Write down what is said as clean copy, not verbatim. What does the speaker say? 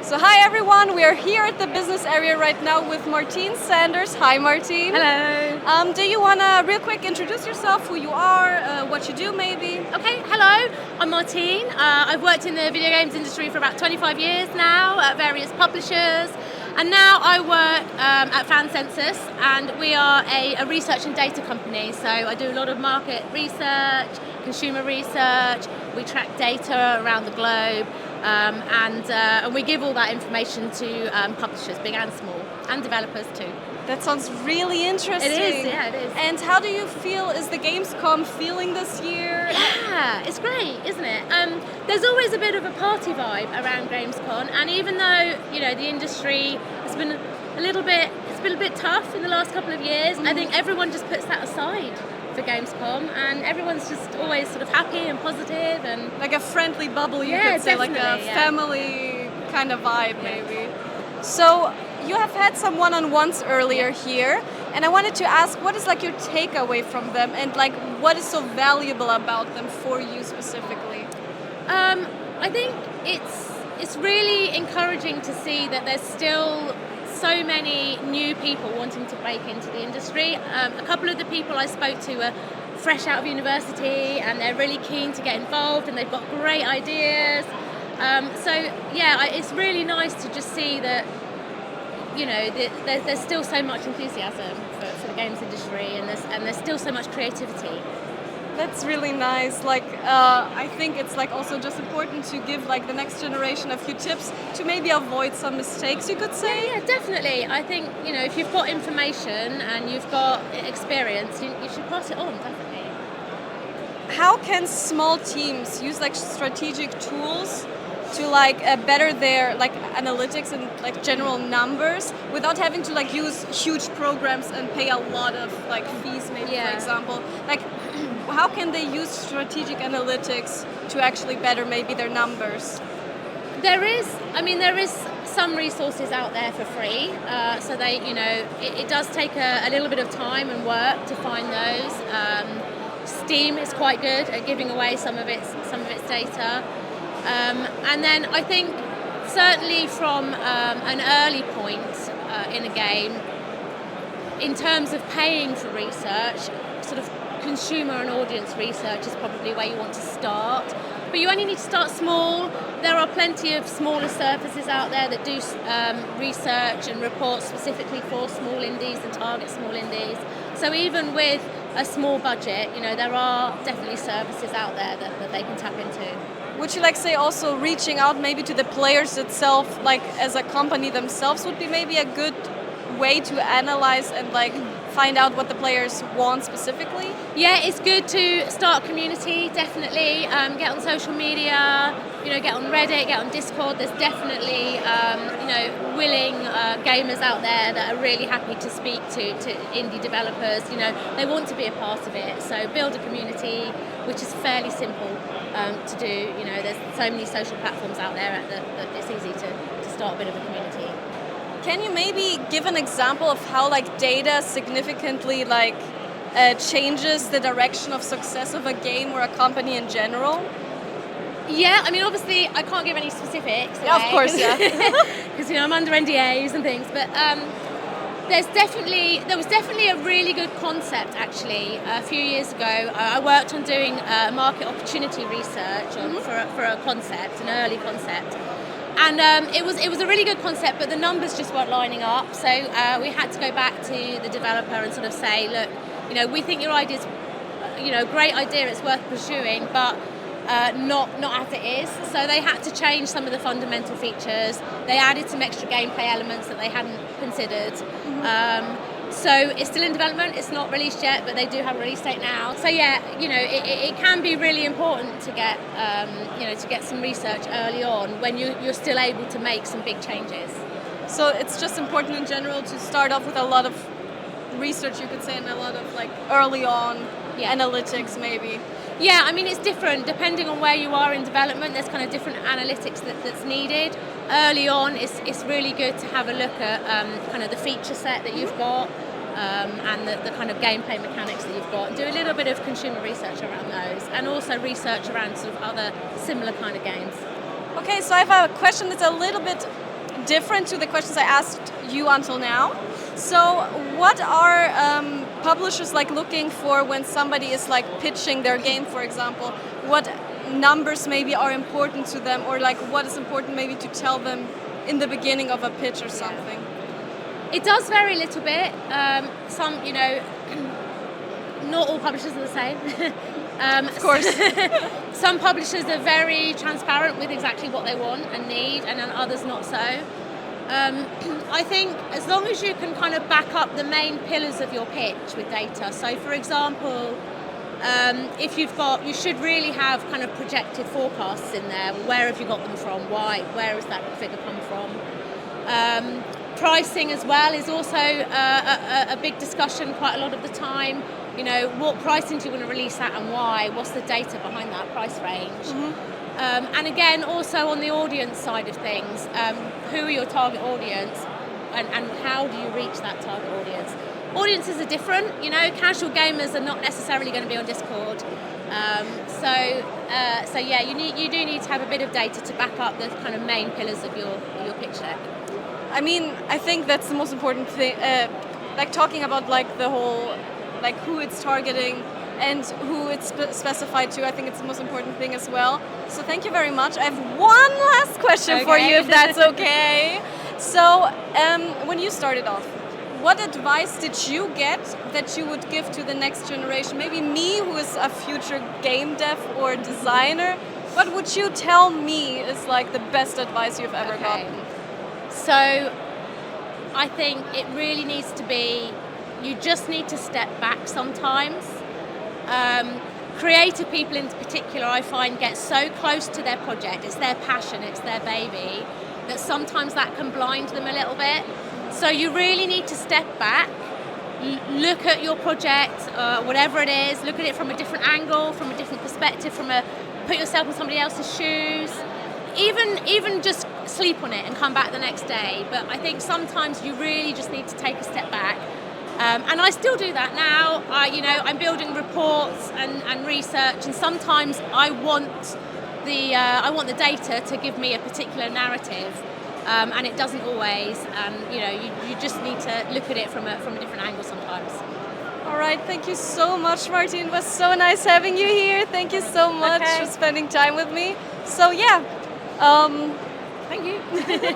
So hi everyone, we are here at the business area right now with Martine Saunders. Hi Martine. Hello. Do you want to real quick introduce yourself, who you are, what you do maybe? Okay, hello, I'm Martine. I've worked in the video games industry for about 25 years now at various publishers, and now I work at Fan Census, and we are a research and data company. So I do a lot of market research, consumer research, we track data around the globe, and we give all that information to publishers, big and small, and developers too. That sounds really interesting. It is, yeah, it is. And how do you feel, is the Gamescom feeling this year? Yeah, it's great, isn't it? There's always a bit of a party vibe around Gamescom, and even though, you know, the industry has been it's been a bit tough in the last couple of years, I think everyone just puts that aside for Gamescom, and everyone's just always sort of happy and positive, and like a friendly bubble, you could say, like a yeah. family kind of vibe, maybe. So you have had some one-on-ones earlier here, and I wanted to ask, what is like your takeaway from them, and like what is so valuable about them for you specifically? I think it's really encouraging to see that there's still so many new people wanting to break into the industry. A couple of the people I spoke to are fresh out of university, and they're really keen to get involved, and they've got great ideas. So yeah, it's really nice to just see that, you know, there's still so much enthusiasm for the games industry, and there's still so much creativity. That's really nice. Like, I think it's like also just important to give like the next generation a few tips to maybe avoid some mistakes, you could say. Yeah, definitely. I think, you know, if you've got information and you've got experience, you should pass it on, definitely. How can small teams use like strategic tools to like better their like analytics and like general numbers without having to like use huge programs and pay a lot of like fees, maybe, for example? Like, how can they use strategic analytics to actually better maybe their numbers? There is some resources out there for free. So they, you know, it does take a little bit of time and work to find those. Steam is quite good at giving away some of its data. And then I think certainly from an early point in a game, in terms of paying for research, sort of consumer and audience research is probably where you want to start. But you only need to start small. There are plenty of smaller services out there that do research and reports specifically for small indies and target small indies. So even with a small budget, you know, there are definitely services out there that they can tap into. Would you like say also reaching out maybe to the players itself, like as a company themselves, would be maybe a good way to analyze and like find out what the players want specifically? Yeah, it's good to start a community, definitely. Get on social media, you know, get on Reddit, get on Discord. There's definitely, you know, willing gamers out there that are really happy to speak to indie developers. You know, they want to be a part of it. So build a community, which is fairly simple to do. You know, there's so many social platforms out there that it's easy to start a bit of a community. Can you maybe give an example of how like data significantly like changes the direction of success of a game or a company in general? Yeah, I mean, obviously I can't give any specifics. Yeah, of course, yeah. Because, you know, I'm under NDAs and things, but there was definitely a really good concept actually a few years ago. I worked on doing market opportunity research for a concept, an early concept. And it was a really good concept, but the numbers just weren't lining up. So we had to go back to the developer and sort of say, look, you know, we think your idea's, you know, great idea, it's worth pursuing, but not as it is. So they had to change some of the fundamental features. They added some extra gameplay elements that they hadn't considered. So it's still in development, it's not released yet, but they do have a release date now. So yeah, you know, it can be really important to get, you know, to get some research early on when you're still able to make some big changes. So it's just important in general to start off with a lot of research, you could say, and a lot of like early on analytics maybe. Yeah, I mean, it's different depending on where you are in development. There's kind of different analytics that's needed. Early on, it's really good to have a look at kind of the feature set that you've got and the kind of gameplay mechanics that you've got, and do a little bit of consumer research around those, and also research around sort of other similar kind of games. Okay, so I have a question that's a little bit different to the questions I asked you until now. So what are publishers like looking for when somebody is like pitching their game, for example? What numbers maybe are important to them, or like what is important maybe to tell them in the beginning of a pitch or something? It does vary a little bit. Some, not all publishers are the same. Of course. Some publishers are very transparent with exactly what they want and need, and then others not so. I think as long as you can kind of back up the main pillars of your pitch with data. So, for example, if you should really have kind of projected forecasts in there. Where have you got them from? Why? Where has that figure come from? Pricing as well is also a big discussion quite a lot of the time. What pricing do you want to release at and why? What's the data behind that price range? Mm-hmm. And again, also on the audience side of things, who are your target audience and how do you reach that target audience? Audiences are different, casual gamers are not necessarily going to be on Discord. So yeah, you do need to have a bit of data to back up the kind of main pillars of your pitch deck. I mean, I think that's the most important thing, like talking about like the whole, like who it's targeting and who it's specified to. I think it's the most important thing as well. So thank you very much. I have one last question for you, if that's okay. So when you started off, what advice did you get that you would give to the next generation? Maybe me, who is a future game dev or designer. What would you tell me is like the best advice you've ever gotten? So I think it really needs to be, you just need to step back sometimes. Creative people in particular, I find, get so close to their project, it's their passion, it's their baby, that sometimes that can blind them a little bit. So you really need to step back, look at your project, whatever it is, look at it from a different angle, from a different perspective, put yourself in somebody else's shoes, even just sleep on it and come back the next day. But I think sometimes you really just need to take a step back. And I still do that now. I'm building reports and research, and sometimes I want the data to give me a particular narrative, and it doesn't always. You just need to look at it from a different angle sometimes. All right, thank you so much, Martine. It was so nice having you here. Thank you so much for spending time with me. So yeah, thank you.